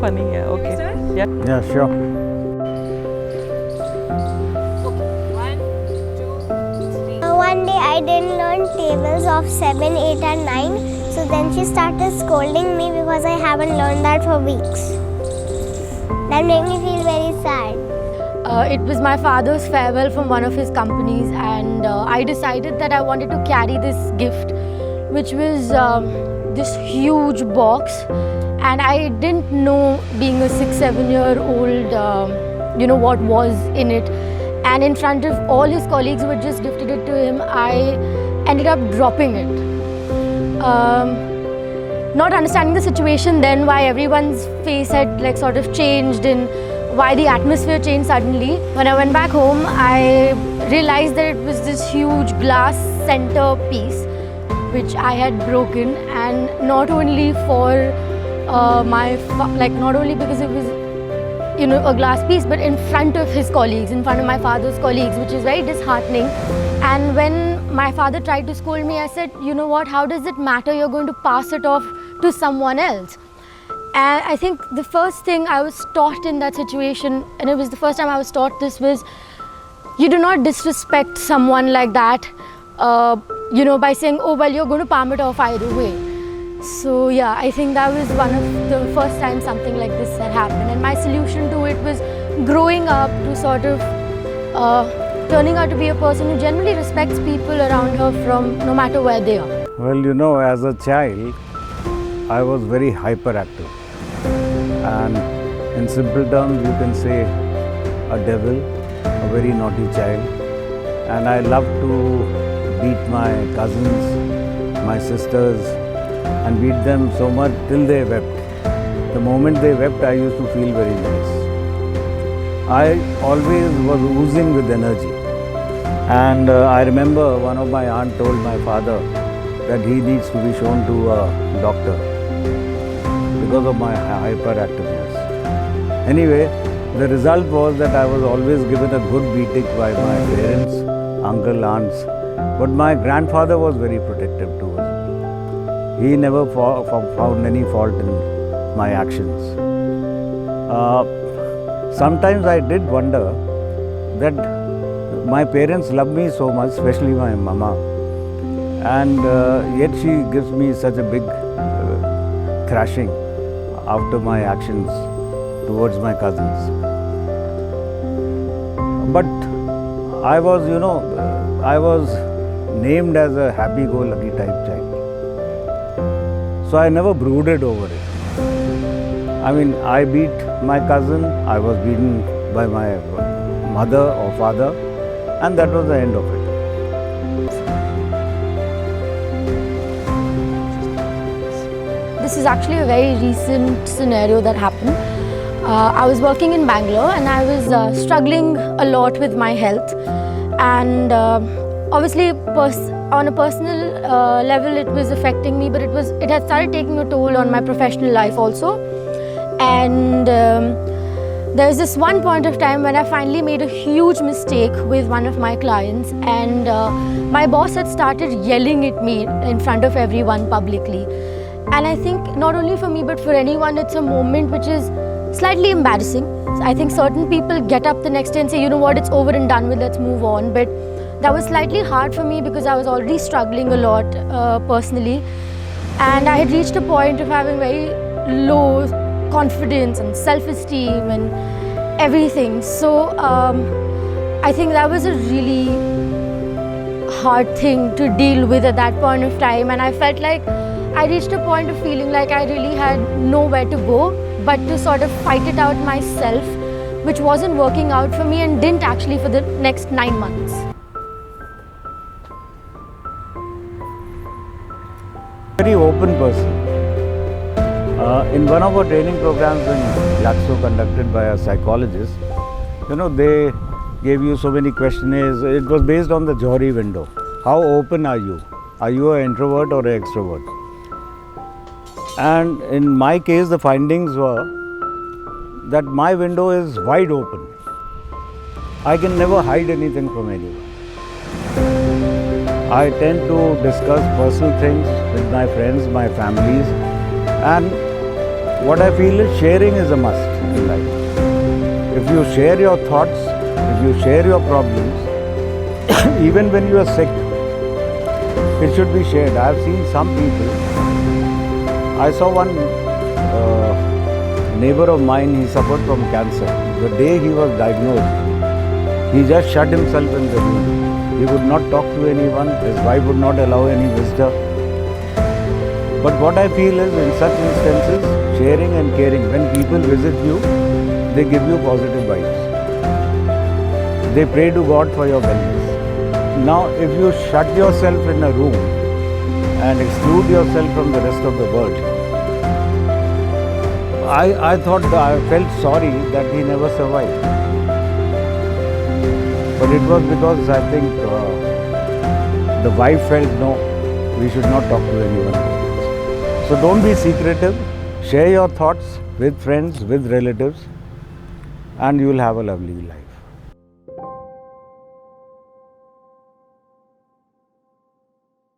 funny. Yeah, okay. Yeah. Yeah, sure. One day I didn't learn tables of 7, 8 and 9. So then she started scolding me because I haven't learned that for weeks. That made me feel very sad. It was my father's farewell from one of his companies, and I decided that I wanted to carry this gift, which was this huge box. And I didn't know, being a 6, 7-year-old, what was in it. And in front of all his colleagues who had just gifted it to him, I ended up dropping it. Not understanding the situation then, why everyone's face had like sort of changed and why the atmosphere changed suddenly. When I went back home, I realized that it was this huge glass center piece which I had broken, and not only for not only because it was a glass piece, but in front of his colleagues, in front of my father's colleagues, which is very disheartening. And when my father tried to scold me, I said, you know what, how does it matter? You're going to pass it off to someone else. And I think the first thing I was taught in that situation, and it was the first time I was taught this, was you do not disrespect someone like that, by saying, oh, well, you're going to palm it off either way. So yeah, I think that was one of the first time something like this had happened. And my solution to it was growing up to sort of turning out to be a person who generally respects people around her from no matter where they are. Well, as a child, I was very hyperactive. And in simple terms, you can say a devil, a very naughty child. And I loved to beat my cousins, my sisters, and beat them so much till they wept. The moment they wept, I used to feel very nice. I always was oozing with energy. And I remember one of my aunt told my father that he needs to be shown to a doctor because of my hyperactiveness. Anyway, the result was that I was always given a good beating by my parents, uncle, aunts. But my grandfather was very protective towards me. He never found any fault in my actions. Sometimes I did wonder that my parents love me so much, especially my mama, and yet she gives me such a big thrashing after my actions towards my cousins. But I was, I was named as a happy-go-lucky type child. So I never brooded over it. I mean, I beat my cousin, I was beaten by my mother or father, and that was the end of it. This is actually a very recent scenario that happened. I was working in Bangalore and I was struggling a lot with my health, and obviously on a personal level it was affecting me, but it had started taking a toll on my professional life also. And there was this one point of time when I finally made a huge mistake with one of my clients, and my boss had started yelling at me in front of everyone publicly. And I think not only for me but for anyone, it's a moment which is slightly embarrassing. I think certain people get up the next day and say, you know what, it's over and done with, let's move on. But that was slightly hard for me because I was already struggling a lot personally, and I had reached a point of having very low confidence and self-esteem and everything. So I think that was a really hard thing to deal with at that point of time, and I felt like I reached a point of feeling like I really had nowhere to go but to sort of fight it out myself, which wasn't working out for me and didn't actually for the next 9 months. Very open person. In one of our training programs in Glaxo conducted by a psychologist, they gave you so many questionnaires. It was based on the Johari window. How open are you? Are you an introvert or an extrovert? And in my case, the findings were that my window is wide open. I can never hide anything from anyone. I tend to discuss personal things with my friends, my families, and what I feel is sharing is a must in life. If you share your thoughts, if you share your problems, even when you are sick, it should be shared. I have seen some people. I saw one neighbor of mine, he suffered from cancer. The day he was diagnosed, he just shut himself in the room. He would not talk to anyone, his wife would not allow any visitor. But what I feel is, in such instances, sharing and caring, when people visit you, they give you positive vibes. They pray to God for your wellness. Now, if you shut yourself in a room and exclude yourself from the rest of the world, I felt sorry that he never survived. But it was because I think the wife felt, no, we should not talk to anyone about this. So don't be secretive, share your thoughts with friends, with relatives, and you will have a lovely life.